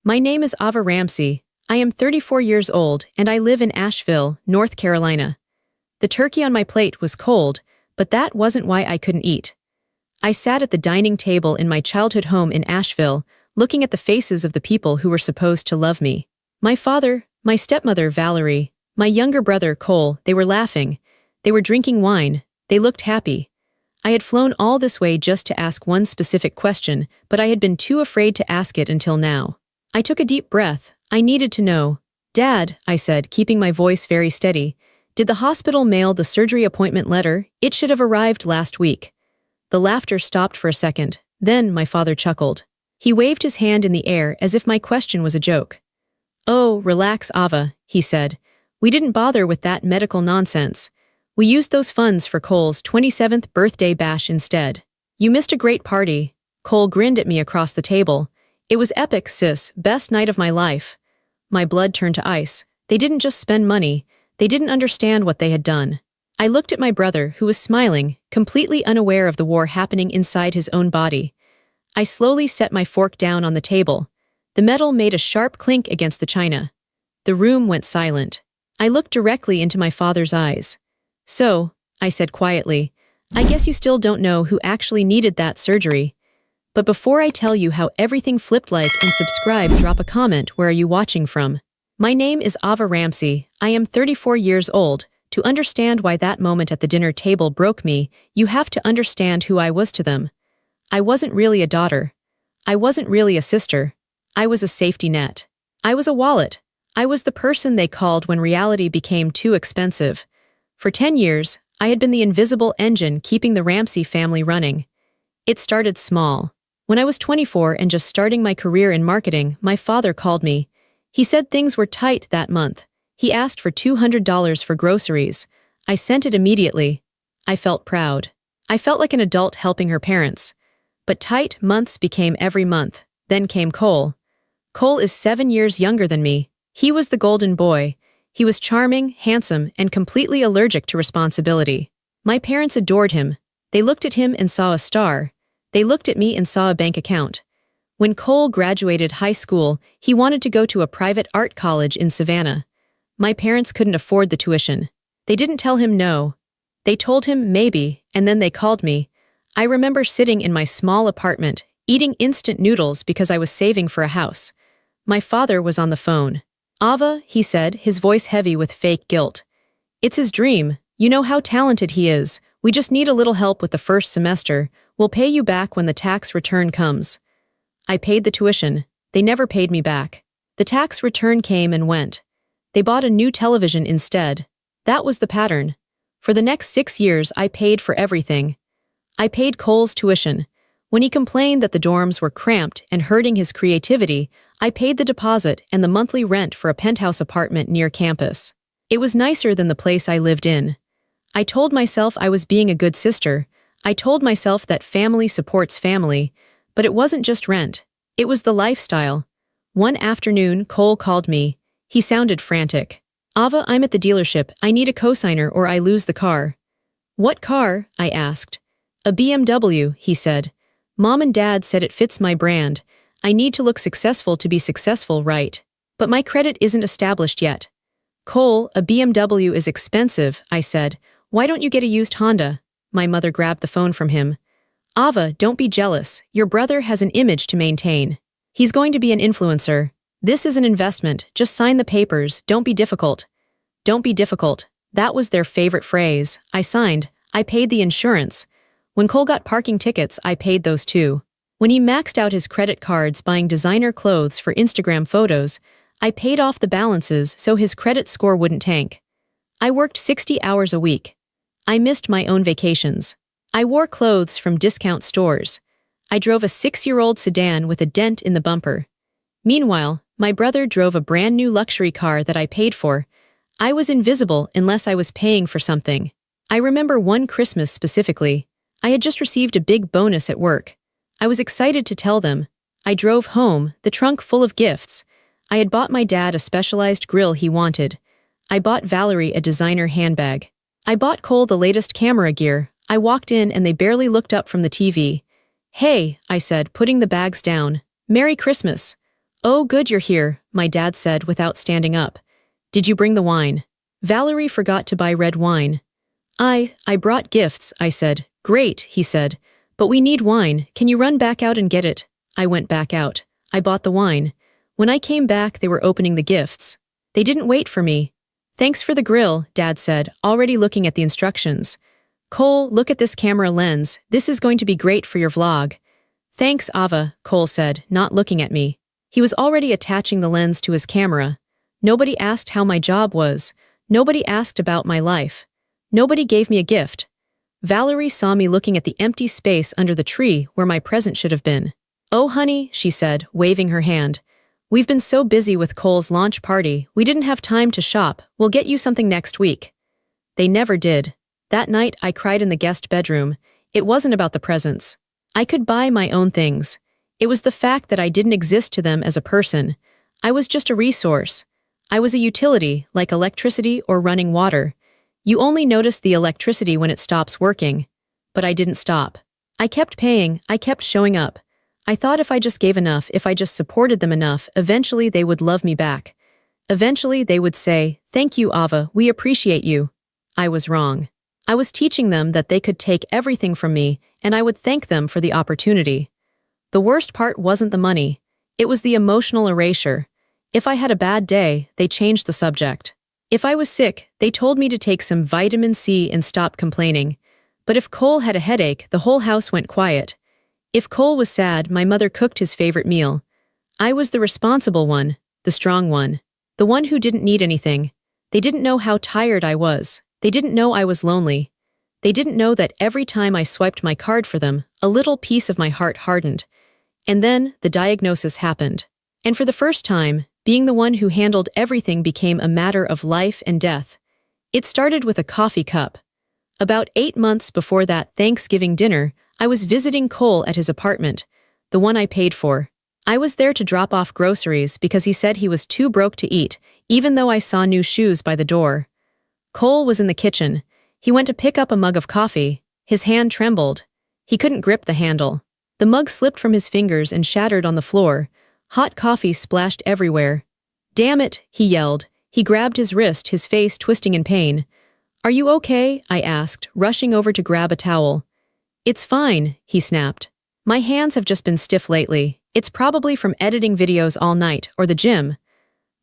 My name is Ava Ramsey. I am 34 years old and I live in Asheville, North Carolina. The turkey on my plate was cold, but that wasn't why I couldn't eat. I sat at the dining table in my childhood home in Asheville, looking at the faces of the people who were supposed to love me. My father, my stepmother Valerie, my younger brother Cole, they were laughing. They were drinking wine. They looked happy. I had flown all this way just to ask one specific question, but I had been too afraid to ask it until now. I took a deep breath. I needed to know. "Dad," I said, keeping my voice very steady, "did the hospital mail the surgery appointment letter? It should have arrived last week." The laughter stopped for a second. Then my father chuckled. He waved his hand in the air as if my question was a joke. "Oh, relax, Ava," he said. "We didn't bother with that medical nonsense. We used those funds for Cole's 27th birthday bash instead." "You missed a great party." Cole grinned at me across the table. "It was epic, sis, best night of my life." My blood turned to ice. They didn't just spend money, they didn't understand what they had done. I looked at my brother, who was smiling, completely unaware of the war happening inside his own body. I slowly set my fork down on the table. The metal made a sharp clink against the china. The room went silent. I looked directly into my father's eyes. "So," I said quietly, "I guess you still don't know who actually needed that surgery. But before I tell you how everything flipped, like and subscribe, drop a comment. Where are you watching from? My name is Ava Ramsey. I am 34 years old. To understand why that moment at the dinner table broke me, you have to understand who I was to them. I wasn't really a daughter. I wasn't really a sister. I was a safety net. I was a wallet. I was the person they called when reality became too expensive. For 10 years, I had been the invisible engine keeping the Ramsey family running. It started small. When I was 24 and just starting my career in marketing, my father called me. He said things were tight that month. He asked for $200 for groceries. I sent it immediately. I felt proud. I felt like an adult helping her parents. But tight months became every month. Then came Cole. Cole is 7 years younger than me. He was the golden boy. He was charming, handsome, and completely allergic to responsibility. My parents adored him. They looked at him and saw a star. They looked at me and saw a bank account. When Cole graduated high school, he wanted to go to a private art college in Savannah. My parents couldn't afford the tuition. They didn't tell him no. They told him maybe, and then they called me. I remember sitting in my small apartment, eating instant noodles because I was saving for a house. My father was on the phone. "Ava," he said, his voice heavy with fake guilt. "It's his dream. You know how talented he is. We just need a little help with the first semester. We'll pay you back when the tax return comes." I paid the tuition. They never paid me back. The tax return came and went. They bought a new television instead. That was the pattern. For the next 6 years, I paid for everything. I paid Cole's tuition. When he complained that the dorms were cramped and hurting his creativity, I paid the deposit and the monthly rent for a penthouse apartment near campus. It was nicer than the place I lived in. I told myself I was being a good sister. I told myself that family supports family, but it wasn't just rent. It was the lifestyle. One afternoon, Cole called me. He sounded frantic. "Ava, I'm at the dealership. I need a cosigner or I lose the car." "What car?" I asked. "A BMW," he said. "Mom and Dad said it fits my brand. I need to look successful to be successful, right? But my credit isn't established yet." "Cole, a BMW is expensive," I said. "Why don't you get a used Honda?" My mother grabbed the phone from him. "Ava, don't be jealous. Your brother has an image to maintain. He's going to be an influencer. This is an investment. Just sign the papers. Don't be difficult." "Don't be difficult." That was their favorite phrase. I signed. I paid the insurance. When Cole got parking tickets, I paid those too. When he maxed out his credit cards buying designer clothes for Instagram photos, I paid off the balances so his credit score wouldn't tank. I worked 60 hours a week. I missed my own vacations. I wore clothes from discount stores. I drove a 6-year-old sedan with a dent in the bumper. Meanwhile, my brother drove a brand new luxury car that I paid for. I was invisible unless I was paying for something. I remember one Christmas specifically. I had just received a big bonus at work. I was excited to tell them. I drove home, the trunk full of gifts. I had bought my dad a specialized grill he wanted. I bought Valerie a designer handbag. I bought Cole the latest camera gear. I walked in and they barely looked up from the TV. "Hey," I said, putting the bags down. "Merry Christmas." "Oh, good you're here," my dad said without standing up. "Did you bring the wine?" Valerie forgot to buy red wine. I brought gifts," I said. "Great," he said. "But we need wine. Can you run back out and get it?" I went back out. I bought the wine. When I came back, they were opening the gifts. They didn't wait for me. "Thanks for the grill," Dad said, already looking at the instructions. "Cole, look at this camera lens. This is going to be great for your vlog." "Thanks, Ava," Cole said, not looking at me. He was already attaching the lens to his camera. Nobody asked how my job was. Nobody asked about my life. Nobody gave me a gift. Valerie saw me looking at the empty space under the tree where my present should have been. "Oh, honey," she said, waving her hand. "We've been so busy with Cole's launch party, we didn't have time to shop. We'll get you something next week." They never did. That night, I cried in the guest bedroom. It wasn't about the presents. I could buy my own things. It was the fact that I didn't exist to them as a person. I was just a resource. I was a utility, like electricity or running water. You only notice the electricity when it stops working. But I didn't stop. I kept paying, I kept showing up. I thought if I just gave enough, if I just supported them enough, eventually they would love me back. Eventually they would say, "Thank you, Ava, we appreciate you." I was wrong. I was teaching them that they could take everything from me, and I would thank them for the opportunity. The worst part wasn't the money. It was the emotional erasure. If I had a bad day, they changed the subject. If I was sick, they told me to take some vitamin C and stop complaining. But if Cole had a headache, the whole house went quiet. If Cole was sad, my mother cooked his favorite meal. I was the responsible one, the strong one, the one who didn't need anything. They didn't know how tired I was. They didn't know I was lonely. They didn't know that every time I swiped my card for them, a little piece of my heart hardened. And then the diagnosis happened. And for the first time, being the one who handled everything became a matter of life and death. It started with a coffee cup. About 8 months before that Thanksgiving dinner, I was visiting Cole at his apartment, the one I paid for. I was there to drop off groceries because he said he was too broke to eat, even though I saw new shoes by the door. Cole was in the kitchen. He went to pick up a mug of coffee. His hand trembled. He couldn't grip the handle. The mug slipped from his fingers and shattered on the floor. Hot coffee splashed everywhere. "Damn it," he yelled. He grabbed his wrist, his face twisting in pain. "Are you okay?" I asked, rushing over to grab a towel. "It's fine," he snapped. "My hands have just been stiff lately. It's probably from editing videos all night or the gym."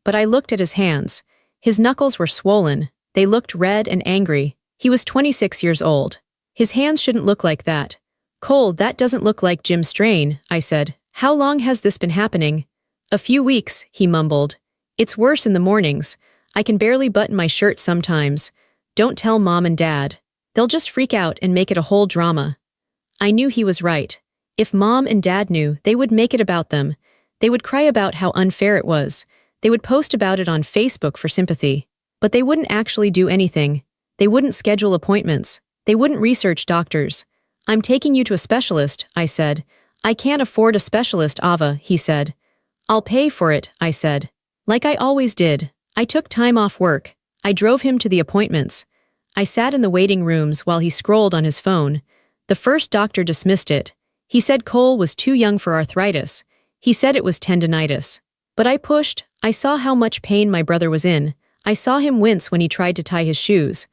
But I looked at his hands. His knuckles were swollen. They looked red and angry. He was 26 years old. His hands shouldn't look like that. "Cole, that doesn't look like gym strain," I said. "How long has this been happening?" "A few weeks," he mumbled. "It's worse in the mornings. I can barely button my shirt sometimes. Don't tell Mom and Dad. They'll just freak out and make it a whole drama." I knew he was right. If Mom and Dad knew, they would make it about them. They would cry about how unfair it was. They would post about it on Facebook for sympathy. But they wouldn't actually do anything. They wouldn't schedule appointments. They wouldn't research doctors. "I'm taking you to a specialist," I said. "I can't afford a specialist, Ava," he said. "I'll pay for it," I said. Like I always did. I took time off work. I drove him to the appointments. I sat in the waiting rooms while he scrolled on his phone. The first doctor dismissed it. He said Cole was too young for arthritis. He said it was tendinitis. But I pushed. I saw how much pain my brother was in. I saw him wince when he tried to tie his shoes.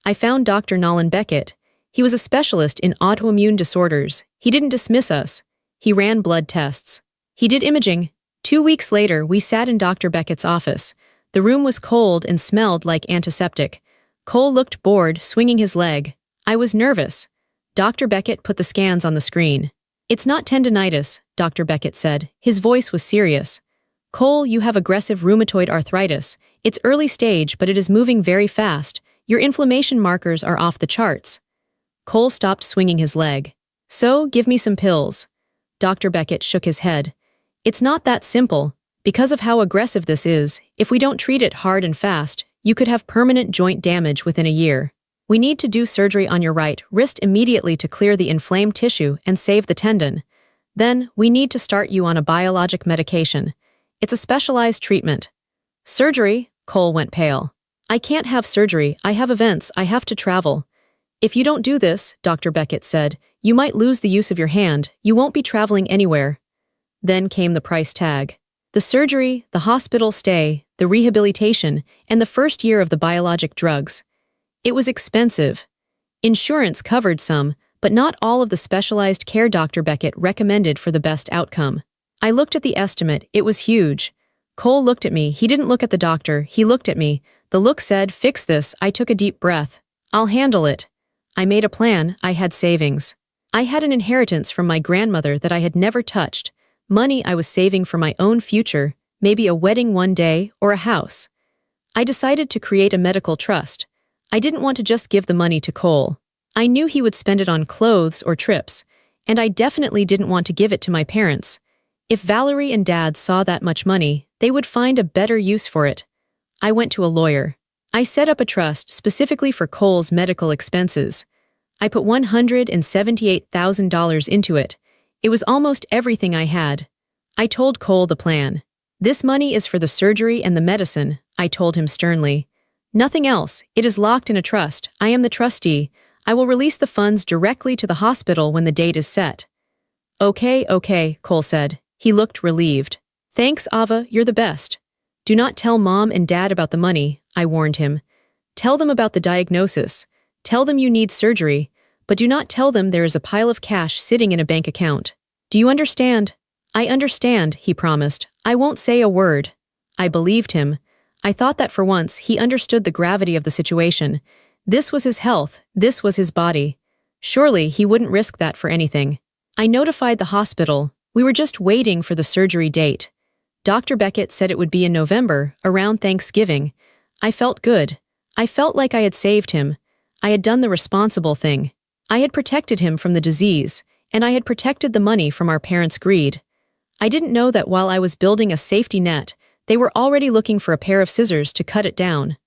I found Dr. Nolan Beckett. He was a specialist in autoimmune disorders. He didn't dismiss us. He ran blood tests. He did imaging. 2 weeks later, we sat in Dr. Beckett's office. The room was cold and smelled like antiseptic. Cole looked bored, swinging his leg. I was nervous. Dr. Beckett put the scans on the screen. "It's not tendinitis," Dr. Beckett said. His voice was serious. "Cole, you have aggressive rheumatoid arthritis. It's early stage, but it is moving very fast. Your inflammation markers are off the charts." Cole stopped swinging his leg. "So, give me some pills." Dr. Beckett shook his head. "It's not that simple. Because of how aggressive this is, if we don't treat it hard and fast, you could have permanent joint damage within a year. We need to do surgery on your right wrist immediately to clear the inflamed tissue and save the tendon. Then, we need to start you on a biologic medication. It's a specialized treatment." "Surgery?" Cole went pale. "I can't have surgery. I have events. I have to travel." "If you don't do this," Dr. Beckett said, "you might lose the use of your hand. You won't be traveling anywhere." Then came the price tag. The surgery, the hospital stay, the rehabilitation, and the first year of the biologic drugs. It was expensive. Insurance covered some, but not all of the specialized care Dr. Beckett recommended for the best outcome. I looked at the estimate, it was huge. Cole looked at me, he didn't look at the doctor, he looked at me. The look said, "Fix this." I took a deep breath. "I'll handle it." I made a plan, I had savings. I had an inheritance from my grandmother that I had never touched, money I was saving for my own future, maybe a wedding one day, or a house. I decided to create a medical trust. I didn't want to just give the money to Cole. I knew he would spend it on clothes or trips, and I definitely didn't want to give it to my parents. If Valerie and Dad saw that much money, they would find a better use for it. I went to a lawyer. I set up a trust specifically for Cole's medical expenses. I put $178,000 into it. It was almost everything I had. I told Cole the plan. "This money is for the surgery and the medicine," I told him sternly. "Nothing else. It is locked in a trust. I am the trustee. I will release the funds directly to the hospital when the date is set." Okay, Cole said. He looked relieved. "Thanks, Ava, you're the best." "Do not tell Mom and Dad about the money," I warned him. "Tell them about the diagnosis. Tell them you need surgery, but do not tell them there is a pile of cash sitting in a bank account. Do you understand?" "I understand," he promised. "I won't say a word." I believed him. I thought that for once he understood the gravity of the situation. This was his health, this was his body. Surely he wouldn't risk that for anything. I notified the hospital. We were just waiting for the surgery date. Dr. Beckett said it would be in November, around Thanksgiving. I felt good. I felt like I had saved him. I had done the responsible thing. I had protected him from the disease, and I had protected the money from our parents' greed. I didn't know that while I was building a safety net, they were already looking for a pair of scissors to cut it down.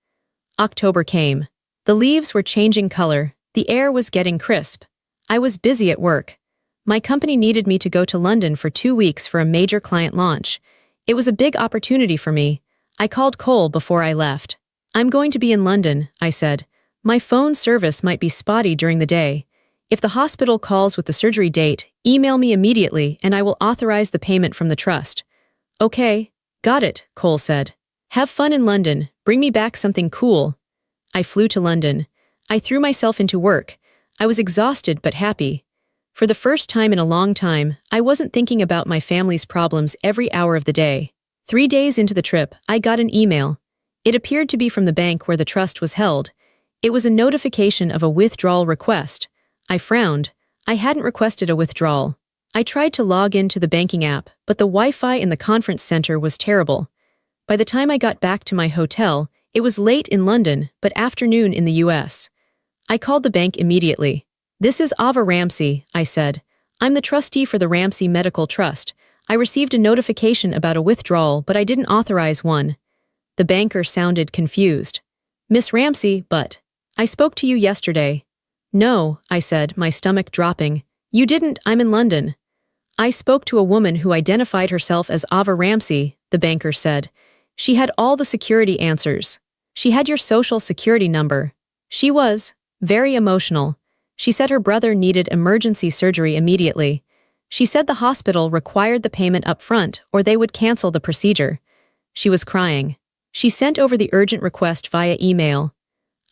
October came. The leaves were changing color. The air was getting crisp. I was busy at work. My company needed me to go to London for 2 weeks for a major client launch. It was a big opportunity for me. I called Cole before I left. "I'm going to be in London," I said. "My phone service might be spotty during the day. If the hospital calls with the surgery date, email me immediately and I will authorize the payment from the trust." "Okay, got it," Cole said. "Have fun in London. Bring me back something cool." I flew to London. I threw myself into work. I was exhausted but happy. For the first time in a long time, I wasn't thinking about my family's problems every hour of the day. 3 days into the trip, I got an email. It appeared to be from the bank where the trust was held. It was a notification of a withdrawal request. I frowned. I hadn't requested a withdrawal. I tried to log into the banking app, but the Wi-Fi in the conference center was terrible. By the time I got back to my hotel, it was late in London, but afternoon in the US. I called the bank immediately. "This is Ava Ramsey," I said. "I'm the trustee for the Ramsey Medical Trust. I received a notification about a withdrawal, but I didn't authorize one." The banker sounded confused. "Miss Ramsey, but I spoke to you yesterday." "No," I said, my stomach dropping. "You didn't, I'm in London." "I spoke to a woman who identified herself as Ava Ramsey," the banker said. "She had all the security answers. She had your social security number. She was very emotional. She said her brother needed emergency surgery immediately. She said the hospital required the payment up front or they would cancel the procedure. She was crying. She sent over the urgent request via email."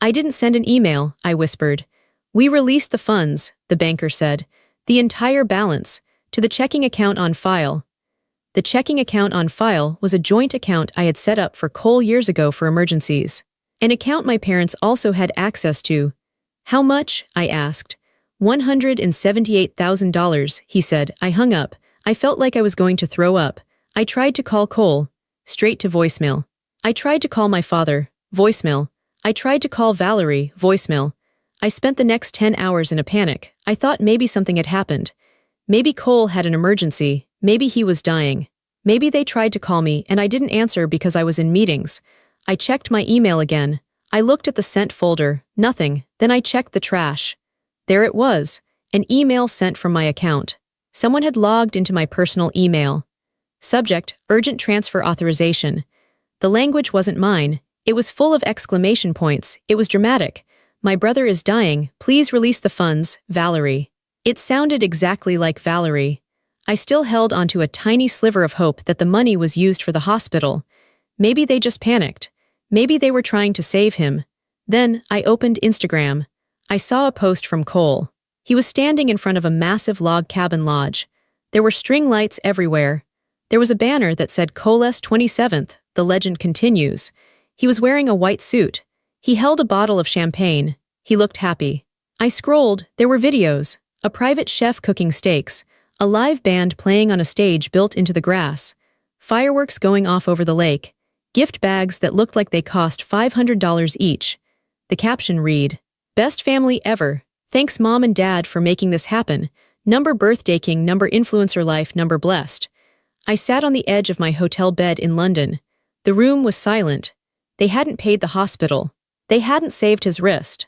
"I didn't send an email," I whispered. "We released the funds," the banker said. "The entire balance, to the checking account on file." The checking account on file was a joint account I had set up for Cole years ago for emergencies. An account my parents also had access to. "How much?" I asked. $178,000, he said. I hung up. I felt like I was going to throw up. I tried to call Cole. Straight to voicemail. I tried to call my father. Voicemail. I tried to call Valerie. Voicemail. I spent the next 10 hours in a panic. I thought maybe something had happened. Maybe Cole had an emergency. Maybe he was dying. Maybe they tried to call me and I didn't answer because I was in meetings. I checked my email again. I looked at the sent folder. Nothing. Then I checked the trash. There it was. An email sent from my account. Someone had logged into my personal email. Subject: Urgent Transfer Authorization. The language wasn't mine. It was full of exclamation points. It was dramatic. "My brother is dying. Please release the funds, Valerie." It sounded exactly like Valerie. I still held onto a tiny sliver of hope that the money was used for the hospital. Maybe they just panicked. Maybe they were trying to save him. Then, I opened Instagram. I saw a post from Cole. He was standing in front of a massive log cabin lodge. There were string lights everywhere. There was a banner that said Cole's 27th, the legend continues. He was wearing a white suit. He held a bottle of champagne. He looked happy. I scrolled, there were videos, a private chef cooking steaks, a live band playing on a stage built into the grass, fireworks going off over the lake, gift bags that looked like they cost $500 each. The caption read, "Best family ever. Thanks mom and dad for making this happen. Number birthday king, number influencer life, number blessed." I sat on the edge of my hotel bed in London. The room was silent. They hadn't paid the hospital. They hadn't saved his wrist.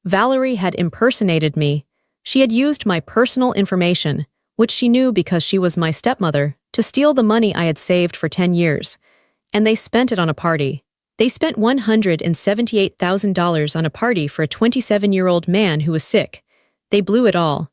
Valerie had impersonated me. She had used my personal information, which she knew because she was my stepmother, to steal the money I had saved for 10 years. And they spent it on a party. They spent $178,000 on a party for a 27-year-old man who was sick. They blew it all.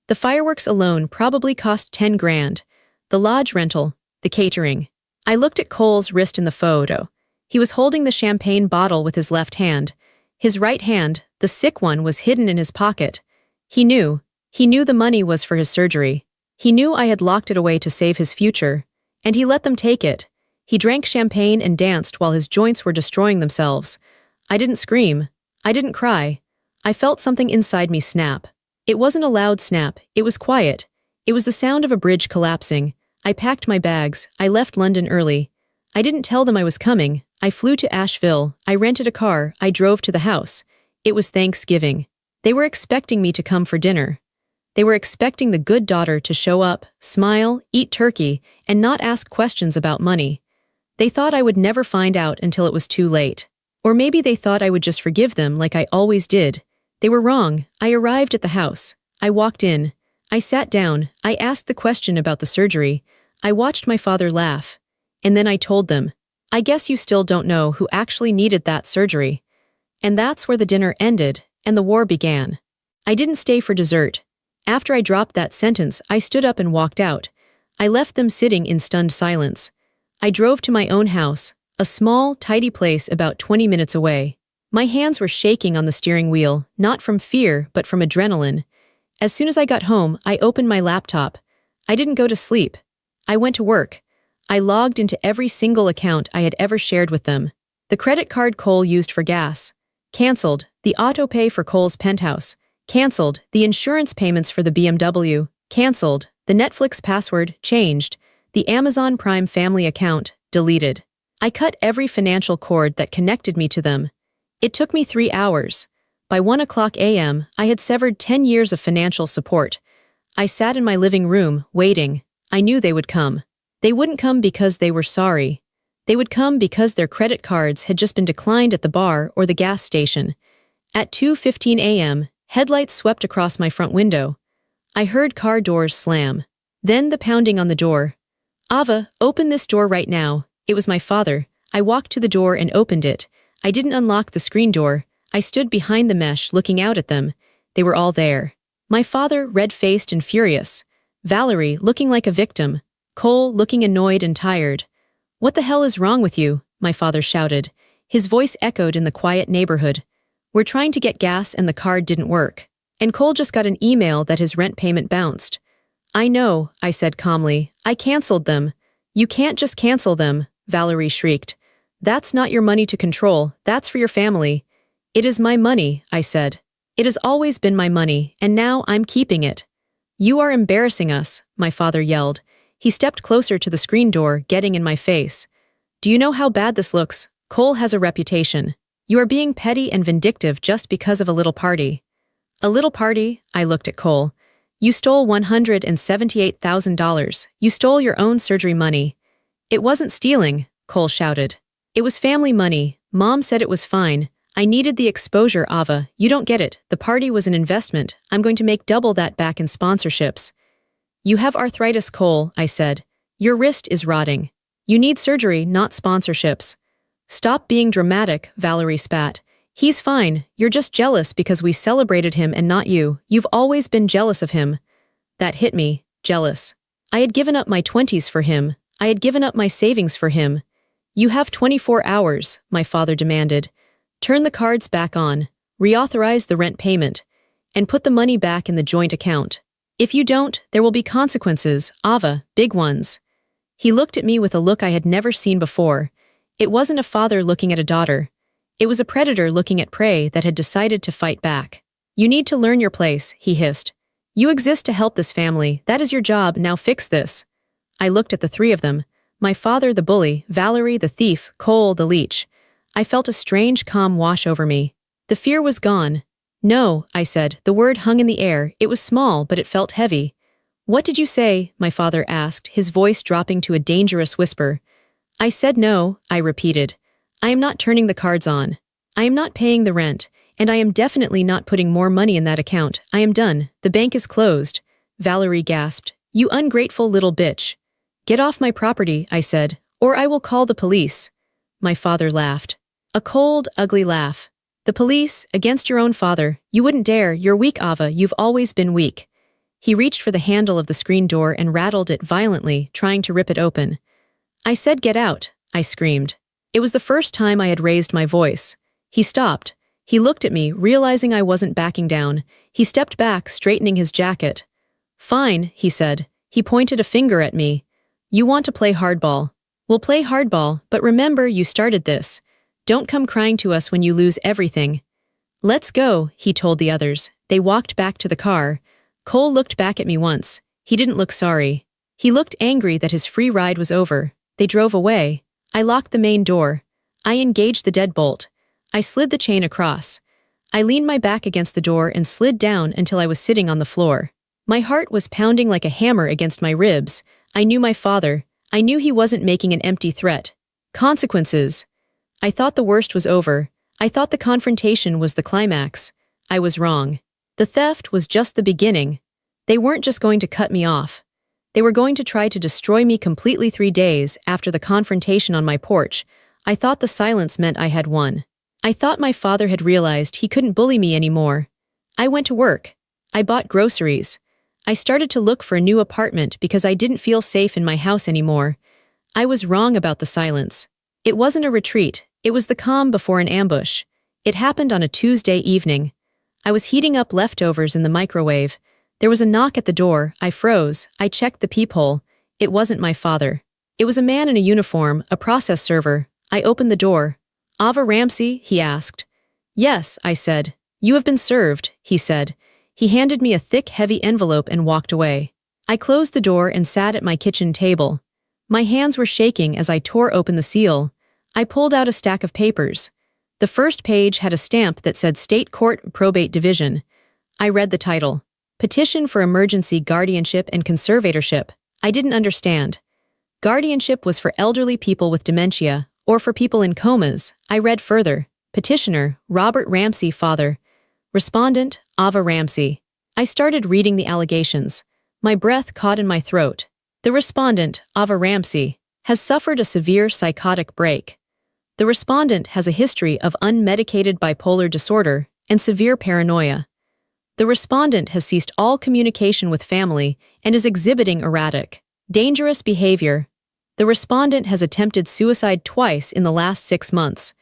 The fireworks alone probably cost 10 grand. The lodge rental, the catering. I looked at Cole's wrist in the photo. He was holding the champagne bottle with his left hand. His right hand, the sick one, was hidden in his pocket. He knew the money was for his surgery. He knew I had locked it away to save his future. And he let them take it. He drank champagne and danced while his joints were destroying themselves. I didn't scream. I didn't cry. I felt something inside me snap. It wasn't a loud snap, it was quiet. It was the sound of a bridge collapsing. I packed my bags. I left London early. I didn't tell them I was coming. I flew to Asheville. I rented a car. I drove to the house. It was Thanksgiving. They were expecting me to come for dinner. They were expecting the good daughter to show up, smile, eat turkey, and not ask questions about money. They thought I would never find out until it was too late. Or maybe they thought I would just forgive them like I always did. They were wrong. I arrived at the house. I walked in. I sat down. I asked the question about the surgery. I watched my father laugh. And then I told them, "I guess you still don't know who actually needed that surgery." And that's where the dinner ended, and the war began. I didn't stay for dessert. After I dropped that sentence, I stood up and walked out. I left them sitting in stunned silence. I drove to my own house, a small, tidy place about 20 minutes away. My hands were shaking on the steering wheel, not from fear, but from adrenaline. As soon as I got home, I opened my laptop. I didn't go to sleep. I went to work. I logged into every single account I had ever shared with them. The credit card Cole used for gas. Cancelled. The auto-pay for Cole's penthouse. Cancelled. The insurance payments for the BMW. Cancelled. The Netflix password. Changed. The Amazon Prime family account. Deleted. I cut every financial cord that connected me to them. It took me 3 hours. By 1:00 a.m., I had severed 10 years of financial support. I sat in my living room, waiting. I knew they would come. They wouldn't come because they were sorry. They would come because their credit cards had just been declined at the bar or the gas station. At 2:15 a.m., headlights swept across my front window. I heard car doors slam. Then the pounding on the door. "Ava, open this door right now." It was my father. I walked to the door and opened it. I didn't unlock the screen door. I stood behind the mesh looking out at them. They were all there. My father, red-faced and furious. Valerie, looking like a victim. Cole, looking annoyed and tired. "What the hell is wrong with you?" my father shouted. His voice echoed in the quiet neighborhood. "We're trying to get gas and the card didn't work. And Cole just got an email that his rent payment bounced." "I know," I said calmly. "I canceled them." "You can't just cancel them," Valerie shrieked. "That's not your money to control, that's for your family." "It is my money," I said. "It has always been my money, and now I'm keeping it." "You are embarrassing us," my father yelled. He stepped closer to the screen door, getting in my face. "Do you know how bad this looks? Cole has a reputation. You are being petty and vindictive just because of a little party." "A little party?" I looked at Cole. "You stole $178,000. You stole your own surgery money." "It wasn't stealing," Cole shouted. "It was family money. Mom said it was fine. I needed the exposure, Ava. You don't get it. The party was an investment. I'm going to make double that back in sponsorships." "You have arthritis, Cole," I said. "Your wrist is rotting. You need surgery, not sponsorships." "Stop being dramatic," Valerie spat. "He's fine. You're just jealous because we celebrated him and not you. You've always been jealous of him." That hit me. Jealous. I had given up my 20s for him. I had given up my savings for him. You have 24 hours, my father demanded. Turn the cards back on, reauthorize the rent payment, and put the money back in the joint account. If you don't, there will be consequences, Ava, big ones. He looked at me with a look I had never seen before. It wasn't a father looking at a daughter. It was a predator looking at prey that had decided to fight back. You need to learn your place, he hissed. You exist to help this family, that is your job, now fix this. I looked at the three of them. My father the bully, Valerie the thief, Cole the leech. I felt a strange calm wash over me. The fear was gone. No, I said, the word hung in the air, it was small but it felt heavy. What did you say? My father asked, his voice dropping to a dangerous whisper. I said no, I repeated. I am not turning the cards on. I am not paying the rent, and I am definitely not putting more money in that account. I am done. The bank is closed. Valerie gasped. You ungrateful little bitch. Get off my property, I said, or I will call the police. My father laughed. A cold, ugly laugh. The police, against your own father. You wouldn't dare, you're weak, Ava, you've always been weak. He reached for the handle of the screen door and rattled it violently, trying to rip it open. I said get out, I screamed. It was the first time I had raised my voice. He stopped. He looked at me, realizing I wasn't backing down. He stepped back, straightening his jacket. Fine, he said. He pointed a finger at me. You want to play hardball. We'll play hardball, but remember you started this. Don't come crying to us when you lose everything. Let's go, he told the others. They walked back to the car. Cole looked back at me once. He didn't look sorry. He looked angry that his free ride was over. They drove away. I locked the main door. I engaged the deadbolt. I slid the chain across. I leaned my back against the door and slid down until I was sitting on the floor. My heart was pounding like a hammer against my ribs. I knew my father. I knew he wasn't making an empty threat. Consequences. I thought the worst was over. I thought the confrontation was the climax. I was wrong. The theft was just the beginning. They weren't just going to cut me off. They were going to try to destroy me completely 3 days after the confrontation on my porch. I thought the silence meant I had won. I thought my father had realized he couldn't bully me anymore. I went to work. I bought groceries. I started to look for a new apartment because I didn't feel safe in my house anymore. I was wrong about the silence. It wasn't a retreat. It was the calm before an ambush. It happened on a Tuesday evening. I was heating up leftovers in the microwave. There was a knock at the door. I froze. I checked the peephole. It wasn't my father. It was a man in a uniform, a process server. I opened the door. Ava Ramsey? He asked. Yes, I said. You have been served, he said. He handed me a thick, heavy envelope and walked away. I closed the door and sat at my kitchen table. My hands were shaking as I tore open the seal. I pulled out a stack of papers. The first page had a stamp that said State Court Probate Division. I read the title. Petition for Emergency Guardianship and Conservatorship. I didn't understand. Guardianship was for elderly people with dementia, or for people in comas. I read further. Petitioner, Robert Ramsey, father. Respondent, Ava Ramsey. I started reading the allegations. My breath caught in my throat. The respondent, Ava Ramsey, has suffered a severe psychotic break. The respondent has a history of unmedicated bipolar disorder and severe paranoia. The respondent has ceased all communication with family and is exhibiting erratic, dangerous behavior. The respondent has attempted suicide twice in the last 6 months.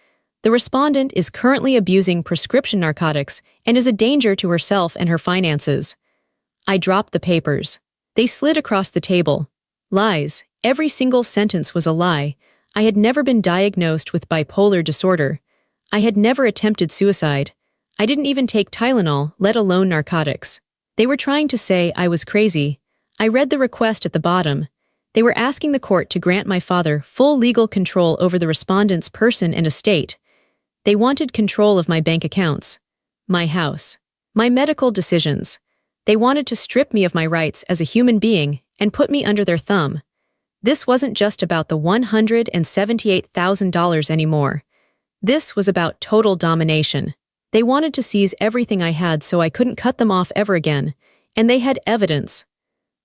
The respondent is currently abusing prescription narcotics and is a danger to herself and her finances. I dropped the papers. They slid across the table. Lies. Every single sentence was a lie. I had never been diagnosed with bipolar disorder. I had never attempted suicide. I didn't even take Tylenol, let alone narcotics. They were trying to say I was crazy. I read the request at the bottom. They were asking the court to grant my father full legal control over the respondent's person and estate. They wanted control of my bank accounts, my house, my medical decisions. They wanted to strip me of my rights as a human being and put me under their thumb. This wasn't just about the $178,000 anymore. This was about total domination. They wanted to seize everything I had so I couldn't cut them off ever again, and they had evidence.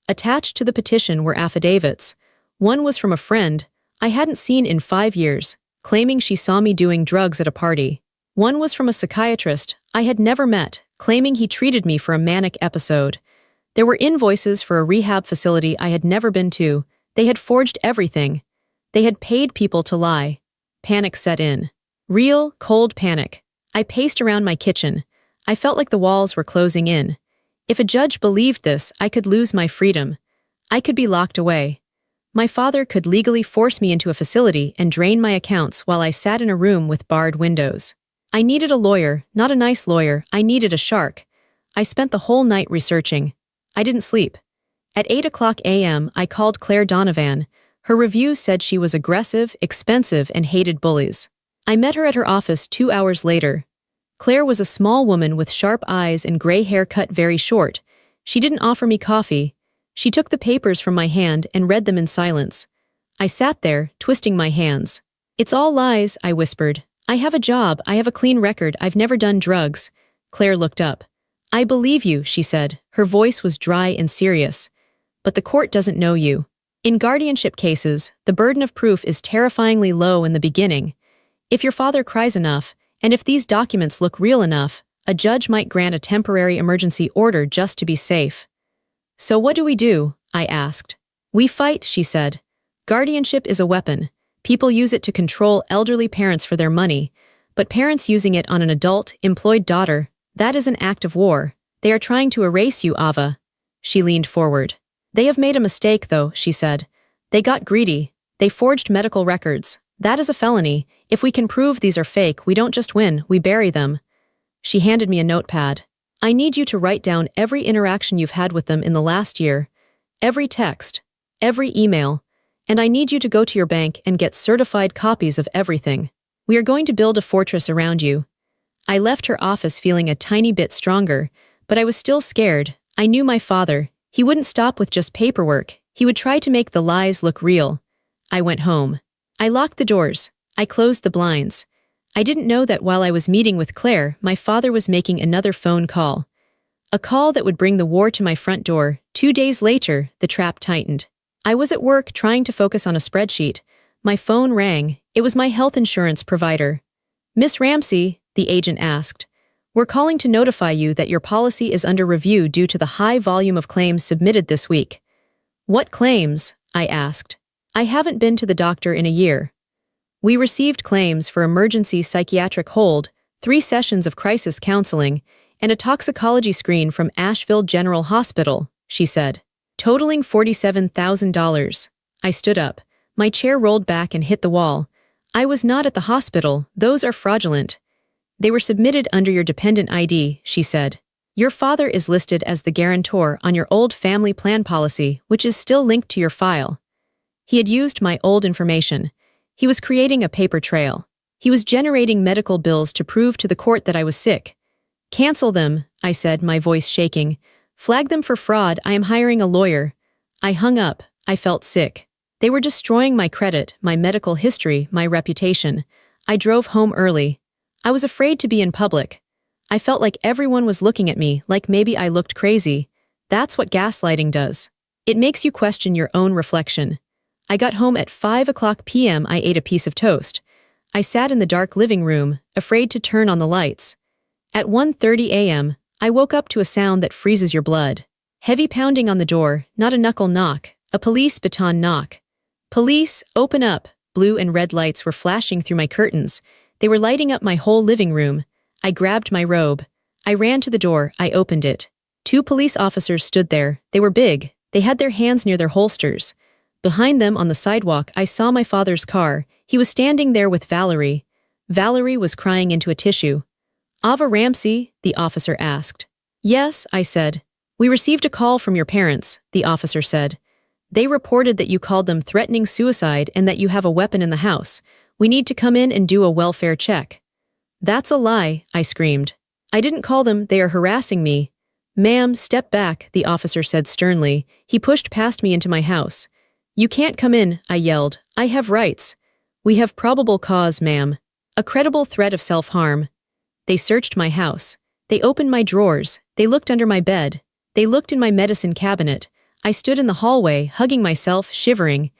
Attached to the petition were affidavits. One was from a friend I hadn't seen in 5 years, claiming she saw me doing drugs at a party. One was from a psychiatrist I had never met, claiming he treated me for a manic episode. There were invoices for a rehab facility I had never been to. They had forged everything. They had paid people to lie. Panic set in. Real, cold panic. I paced around my kitchen. I felt like the walls were closing in. If a judge believed this, I could lose my freedom. I could be locked away. My father could legally force me into a facility and drain my accounts while I sat in a room with barred windows. I needed a lawyer, not a nice lawyer, I needed a shark. I spent the whole night researching. I didn't sleep. At 8 a.m., I called Claire Donovan. Her reviews said she was aggressive, expensive, and hated bullies. I met her at her office 2 hours later. Claire was a small woman with sharp eyes and gray hair cut very short. She didn't offer me coffee. She took the papers from my hand and read them in silence. I sat there, twisting my hands. "It's all lies," I whispered. "I have a job, I have a clean record, I've never done drugs." Claire looked up. "I believe you," she said. Her voice was dry and serious. "But the court doesn't know you. In guardianship cases, the burden of proof is terrifyingly low in the beginning. If your father cries enough, and if these documents look real enough, a judge might grant a temporary emergency order just to be safe." "So what do we do?" I asked. "We fight," she said. "Guardianship is a weapon. People use it to control elderly parents for their money, but parents using it on an adult, employed daughter, that is an act of war. They are trying to erase you, Ava." She leaned forward. "They have made a mistake, though," she said. "They got greedy. They forged medical records. That is a felony. If we can prove these are fake, we don't just win, we bury them." She handed me a notepad. "I need you to write down every interaction you've had with them in the last year, every text, every email, and I need you to go to your bank and get certified copies of everything. We are going to build a fortress around you." I left her office feeling a tiny bit stronger, but I was still scared. I knew my father. He wouldn't stop with just paperwork. He would try to make the lies look real. I went home. I locked the doors. I closed the blinds. I didn't know that while I was meeting with Claire, my father was making another phone call. A call that would bring the war to my front door. 2 days later, the trap tightened. I was at work trying to focus on a spreadsheet. My phone rang. It was my health insurance provider. "Miss Ramsey," the agent asked, "we're calling to notify you that your policy is under review due to the high volume of claims submitted this week." "What claims?" I asked. "I haven't been to the doctor in a year." "We received claims for emergency psychiatric hold, 3 sessions of crisis counseling, and a toxicology screen from Asheville General Hospital," she said, "totaling $47,000. I stood up. My chair rolled back and hit the wall. "I was not at the hospital. Those are fraudulent." "They were submitted under your dependent ID," she said. "Your father is listed as the guarantor on your old family plan policy, which is still linked to your file." He had used my old information. He was creating a paper trail. He was generating medical bills to prove to the court that I was sick. "Cancel them," I said, my voice shaking. "Flag them for fraud. I am hiring a lawyer." I hung up. I felt sick. They were destroying my credit, my medical history, my reputation. I drove home early. I was afraid to be in public. I felt like everyone was looking at me, like maybe I looked crazy. That's what gaslighting does. It makes you question your own reflection. I got home at 5 p.m. I ate a piece of toast. I sat in the dark living room, afraid to turn on the lights. At 1:30 a.m., I woke up to a sound that freezes your blood. Heavy pounding on the door, not a knuckle knock, a police baton knock. "Police, open up!" Blue and red lights were flashing through my curtains. They were lighting up my whole living room. I grabbed my robe. I ran to the door. I opened it. 2 police officers stood there. They were big. They had their hands near their holsters. Behind them on the sidewalk, I saw my father's car. He was standing there with Valerie. Valerie was crying into a tissue. "Ava Ramsey?" the officer asked. "Yes," I said. "We received a call from your parents," the officer said. "They reported that you called them threatening suicide and that you have a weapon in the house. We need to come in and do a welfare check." "That's a lie," I screamed. "I didn't call them, they are harassing me." "Ma'am, step back," the officer said sternly. He pushed past me into my house. "You can't come in," I yelled. "I have rights." "We have probable cause, ma'am. A credible threat of self-harm." They searched my house. They opened my drawers. They looked under my bed. They looked in my medicine cabinet. I stood in the hallway, hugging myself, shivering.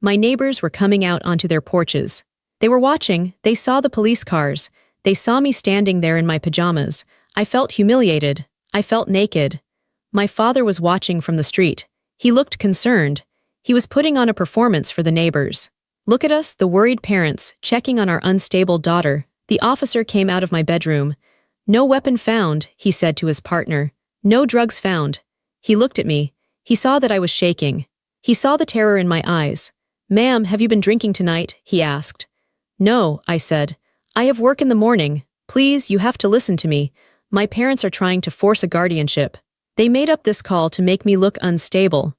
My neighbors were coming out onto their porches. They were watching. They saw the police cars. They saw me standing there in my pajamas. I felt humiliated. I felt naked. My father was watching from the street. He looked concerned. He was putting on a performance for the neighbors. Look at us, the worried parents, checking on our unstable daughter. The officer came out of my bedroom. No weapon found, he said to his partner. No drugs found. He looked at me. He saw that I was shaking. He saw the terror in my eyes. Ma'am, have you been drinking tonight? He asked. No, I said. I have work in the morning. Please, you have to listen to me. My parents are trying to force a guardianship. They made up this call to make me look unstable.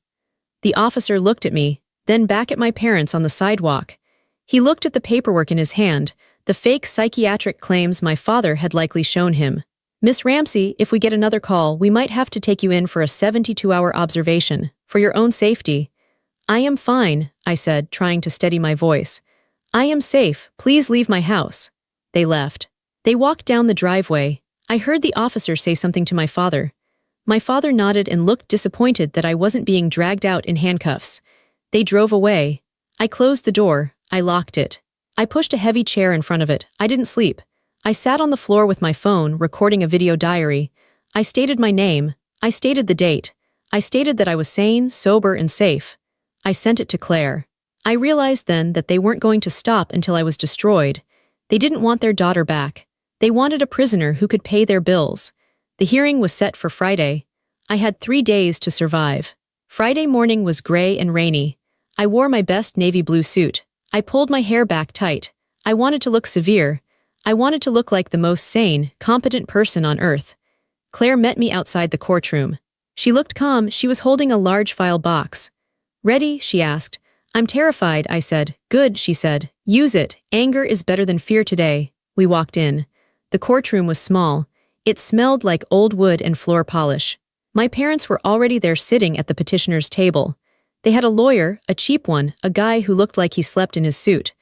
The officer looked at me, then back at my parents on the sidewalk. He looked at the paperwork in his hand, the fake psychiatric claims my father had likely shown him. Miss Ramsey, if we get another call, we might have to take you in for a 72-hour observation, for your own safety. I am fine, I said, trying to steady my voice. I am safe, please leave my house. They left. They walked down the driveway. I heard the officer say something to my father. My father nodded and looked disappointed that I wasn't being dragged out in handcuffs. They drove away. I closed the door. I locked it. I pushed a heavy chair in front of it. I didn't sleep. I sat on the floor with my phone, recording a video diary. I stated my name. I stated the date. I stated that I was sane, sober, and safe. I sent it to Claire. I realized then that they weren't going to stop until I was destroyed. They didn't want their daughter back. They wanted a prisoner who could pay their bills. The hearing was set for Friday. I had 3 days to survive. Friday morning was gray and rainy. I wore my best navy blue suit. I pulled my hair back tight. I wanted to look severe. I wanted to look like the most sane, competent person on earth. Claire met me outside the courtroom. She looked calm. She was holding a large file box. Ready? She asked. I'm terrified, I said. Good, she said. Use it. Anger is better than fear today. We walked in. The courtroom was small. It smelled like old wood and floor polish. My parents were already there sitting at the petitioner's table. They had a lawyer, a cheap one, a guy who looked like he slept in his suit.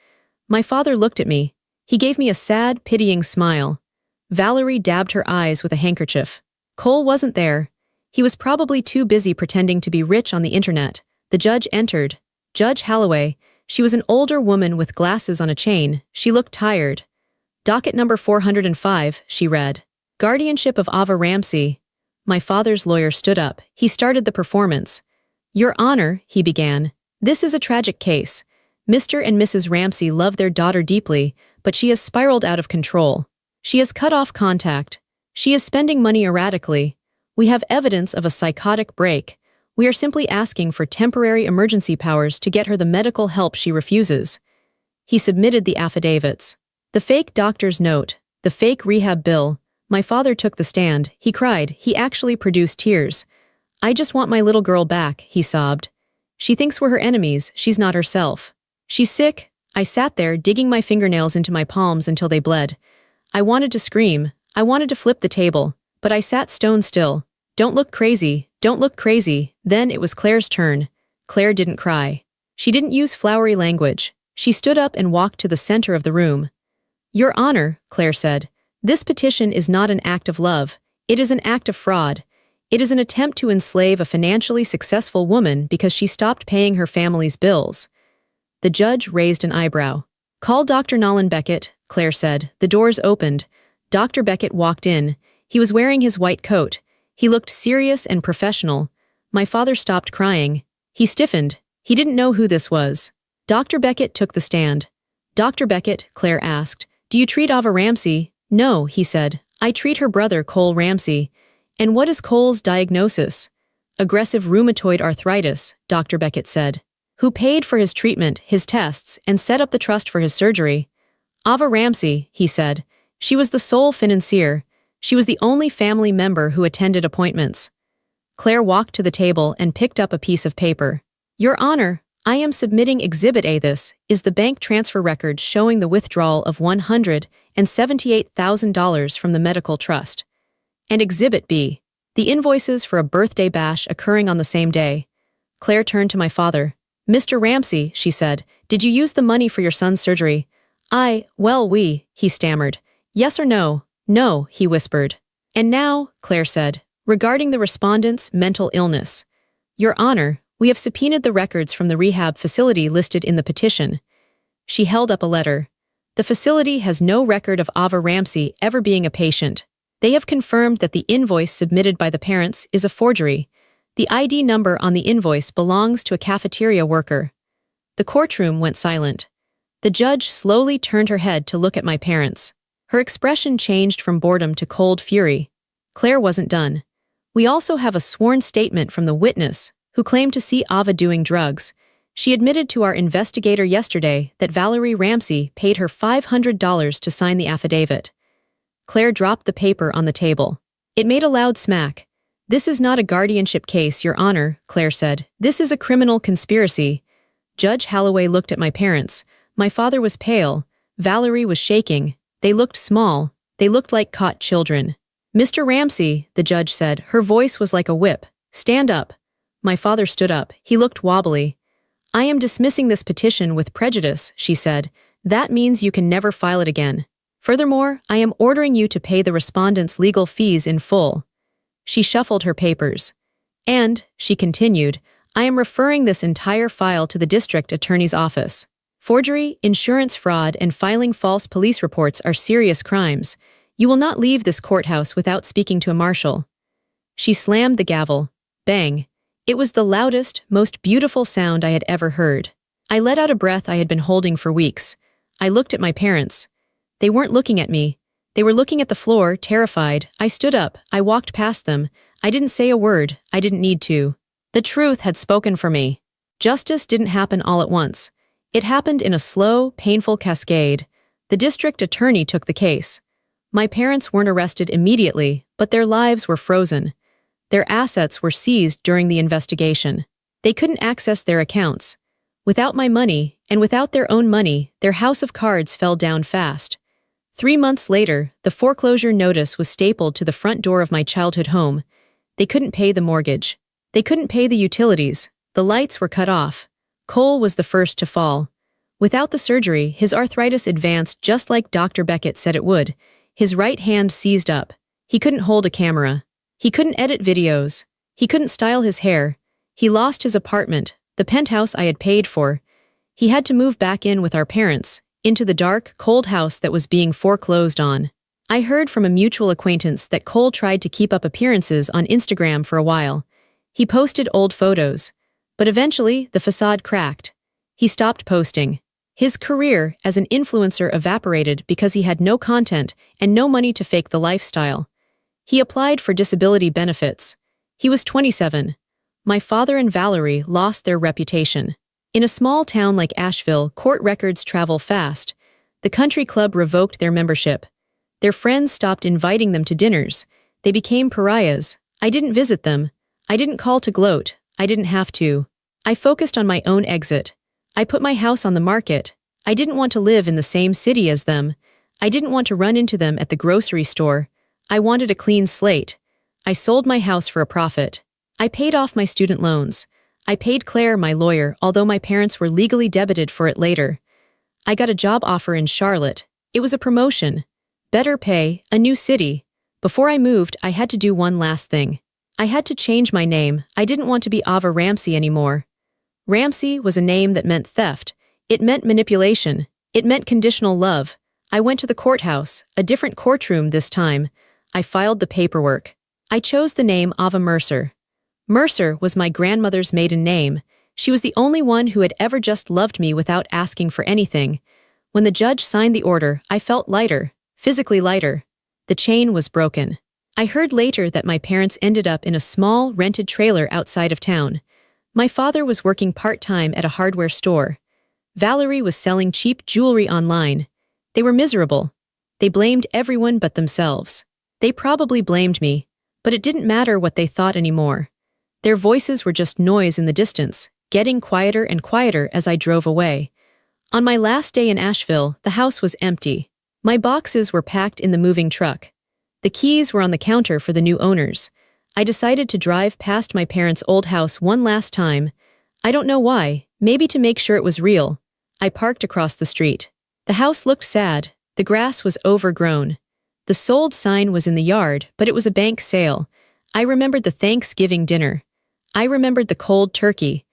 My father looked at me. He gave me a sad, pitying smile. Valerie dabbed her eyes with a handkerchief. Cole wasn't there. He was probably too busy pretending to be rich on the internet. The judge entered. Judge Holloway. She was an older woman with glasses on a chain. She looked tired. Docket number 405, she read. Guardianship of Ava Ramsey. My father's lawyer stood up. He started the performance. Your Honor, he began. This is a tragic case. Mr. and Mrs. Ramsey love their daughter deeply, but she has spiraled out of control. She has cut off contact. She is spending money erratically. We have evidence of a psychotic break. We are simply asking for temporary emergency powers to get her the medical help she refuses. He submitted the affidavits. The fake doctor's note, the fake rehab bill. My father took the stand. He cried. He actually produced tears. I just want my little girl back, he sobbed. She thinks we're her enemies. She's not herself. She's sick. I sat there, digging my fingernails into my palms until they bled. I wanted to scream. I wanted to flip the table, but I sat stone still. Don't look crazy. Don't look crazy. Then it was Claire's turn. Claire didn't cry. She didn't use flowery language. She stood up and walked to the center of the room. Your Honor, Claire said, this petition is not an act of love. It is an act of fraud. It is an attempt to enslave a financially successful woman because she stopped paying her family's bills. The judge raised an eyebrow. Call Dr. Nolan Beckett, Claire said. The doors opened. Dr. Beckett walked in. He was wearing his white coat. He looked serious and professional. My father stopped crying. He stiffened. He didn't know who this was. Dr. Beckett took the stand. Dr. Beckett, Claire asked, do you treat Ava Ramsey? No, he said. I treat her brother, Cole Ramsey. And what is Cole's diagnosis? Aggressive rheumatoid arthritis, Dr. Beckett said. Who paid for his treatment, his tests, and set up the trust for his surgery? Ava Ramsey, he said. She was the sole financier. She was the only family member who attended appointments. Claire walked to the table and picked up a piece of paper. Your Honor, I am submitting Exhibit A. This is the bank transfer record showing the withdrawal of $178,000 from the medical trust. And Exhibit B, the invoices for a birthday bash occurring on the same day. Claire turned to my father. Mr. Ramsey, she said, did you use the money for your son's surgery? He stammered. Yes or no? No, he whispered. And now, Claire said, regarding the respondent's mental illness. Your Honor, we have subpoenaed the records from the rehab facility listed in the petition. She held up a letter. The facility has no record of Ava Ramsey ever being a patient. They have confirmed that the invoice submitted by the parents is a forgery. The ID number on the invoice belongs to a cafeteria worker. The courtroom went silent. The judge slowly turned her head to look at my parents. Her expression changed from boredom to cold fury. Claire wasn't done. We also have a sworn statement from the witness, who claimed to see Ava doing drugs. She admitted to our investigator yesterday that Valerie Ramsey paid her $500 to sign the affidavit. Claire dropped the paper on the table. It made a loud smack. "This is not a guardianship case, Your Honor," Claire said. "This is a criminal conspiracy." Judge Holloway looked at my parents. My father was pale. Valerie was shaking. They looked small. They looked like caught children. "Mr. Ramsey," the judge said, her voice was like a whip. "Stand up." My father stood up. He looked wobbly. "I am dismissing this petition with prejudice," she said. "That means you can never file it again. Furthermore, I am ordering you to pay the respondent's legal fees in full." She shuffled her papers. "And," she continued, "I am referring this entire file to the district attorney's office. Forgery, insurance fraud, and filing false police reports are serious crimes. You will not leave this courthouse without speaking to a marshal." She slammed the gavel. Bang. It was the loudest, most beautiful sound I had ever heard. I let out a breath I had been holding for weeks. I looked at my parents. They weren't looking at me. They were looking at the floor, terrified. I stood up. I walked past them. I didn't say a word. I didn't need to. The truth had spoken for me. Justice didn't happen all at once. It happened in a slow, painful cascade. The district attorney took the case. My parents weren't arrested immediately, but their lives were frozen. Their assets were seized during the investigation. They couldn't access their accounts. Without my money, and without their own money, their house of cards fell down fast. 3 months later, the foreclosure notice was stapled to the front door of my childhood home. They couldn't pay the mortgage. They couldn't pay the utilities. The lights were cut off. Cole was the first to fall. Without the surgery, his arthritis advanced just like Dr. Beckett said it would. His right hand seized up. He couldn't hold a camera. He couldn't edit videos. He couldn't style his hair. He lost his apartment, the penthouse I had paid for. He had to move back in with our parents, into the dark, cold house that was being foreclosed on. I heard from a mutual acquaintance that Cole tried to keep up appearances on Instagram for a while. He posted old photos. But eventually, the facade cracked. He stopped posting. His career as an influencer evaporated because he had no content and no money to fake the lifestyle. He applied for disability benefits. He was 27. My father and Valerie lost their reputation. In a small town like Asheville, court records travel fast. The country club revoked their membership. Their friends stopped inviting them to dinners. They became pariahs. I didn't visit them. I didn't call to gloat. I didn't have to. I focused on my own exit. I put my house on the market. I didn't want to live in the same city as them. I didn't want to run into them at the grocery store. I wanted a clean slate. I sold my house for a profit. I paid off my student loans. I paid Claire, my lawyer, although my parents were legally debited for it later. I got a job offer in Charlotte. It was a promotion. Better pay, a new city. Before I moved, I had to do one last thing. I had to change my name. I didn't want to be Ava Ramsey anymore. Ramsey was a name that meant theft. It meant manipulation. It meant conditional love. I went to the courthouse, a different courtroom this time. I filed the paperwork. I chose the name Ava Mercer. Mercer was my grandmother's maiden name. She was the only one who had ever just loved me without asking for anything. When the judge signed the order, I felt lighter, physically lighter. The chain was broken. I heard later that my parents ended up in a small, rented trailer outside of town. My father was working part-time at a hardware store. Valerie was selling cheap jewelry online. They were miserable. They blamed everyone but themselves. They probably blamed me, but it didn't matter what they thought anymore. Their voices were just noise in the distance, getting quieter and quieter as I drove away. On my last day in Asheville, the house was empty. My boxes were packed in the moving truck. The keys were on the counter for the new owners. I decided to drive past my parents' old house one last time. I don't know why, maybe to make sure it was real. I parked across the street. The house looked sad. The grass was overgrown. The sold sign was in the yard, but it was a bank sale. I remembered the Thanksgiving dinner. I remembered the cold turkey.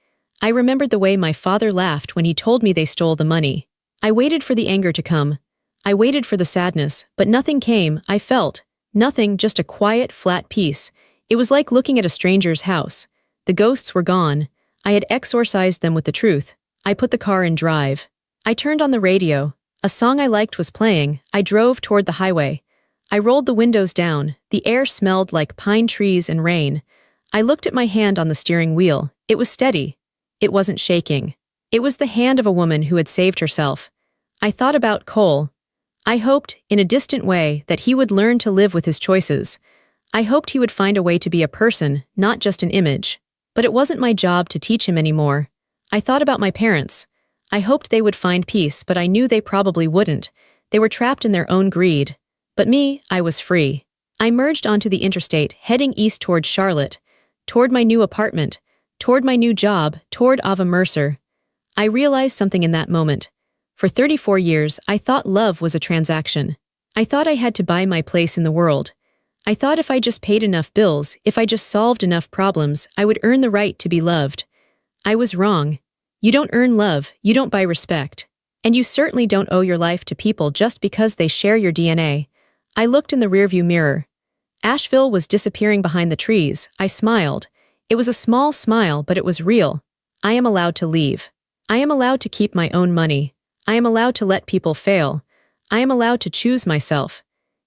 I remembered the way my father laughed when he told me they stole the money. I waited for the anger to come. I waited for the sadness, but nothing came. I felt Nothing, just a quiet, flat peace. It was like looking at a stranger's house. The ghosts were gone. I had exorcised them with the truth. I put the car in drive. I turned on the radio. A song I liked was playing. I drove toward the highway. I rolled the windows down. The air smelled like pine trees and rain. I looked at my hand on the steering wheel. It was steady. It wasn't shaking. It was the hand of a woman who had saved herself. I thought about Cole. I hoped, in a distant way, that he would learn to live with his choices. I hoped he would find a way to be a person, not just an image. But it wasn't my job to teach him anymore. I thought about my parents. I hoped they would find peace, but I knew they probably wouldn't. They were trapped in their own greed. But me, I was free. I merged onto the interstate, heading east toward Charlotte, toward my new apartment, toward my new job, toward Ava Mercer. I realized something in that moment. For 34 years, I thought love was a transaction. I thought I had to buy my place in the world. I thought if I just paid enough bills, if I just solved enough problems, I would earn the right to be loved. I was wrong. You don't earn love, you don't buy respect. And you certainly don't owe your life to people just because they share your DNA. I looked in the rearview mirror. Asheville was disappearing behind the trees. I smiled. It was a small smile, but it was real. I am allowed to leave. I am allowed to keep my own money. I am allowed to let people fail. I am allowed to choose myself.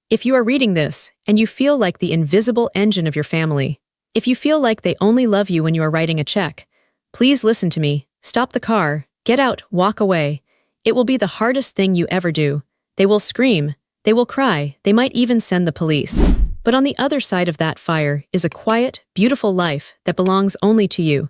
If you are reading this, and you feel like the invisible engine of your family, if you feel like they only love you when you are writing a check, please listen to me. Stop the car. Get out. Walk away. It will be the hardest thing you ever do. They will scream. They will cry. They might even send the police. But on the other side of that fire is a quiet, beautiful life that belongs only to you.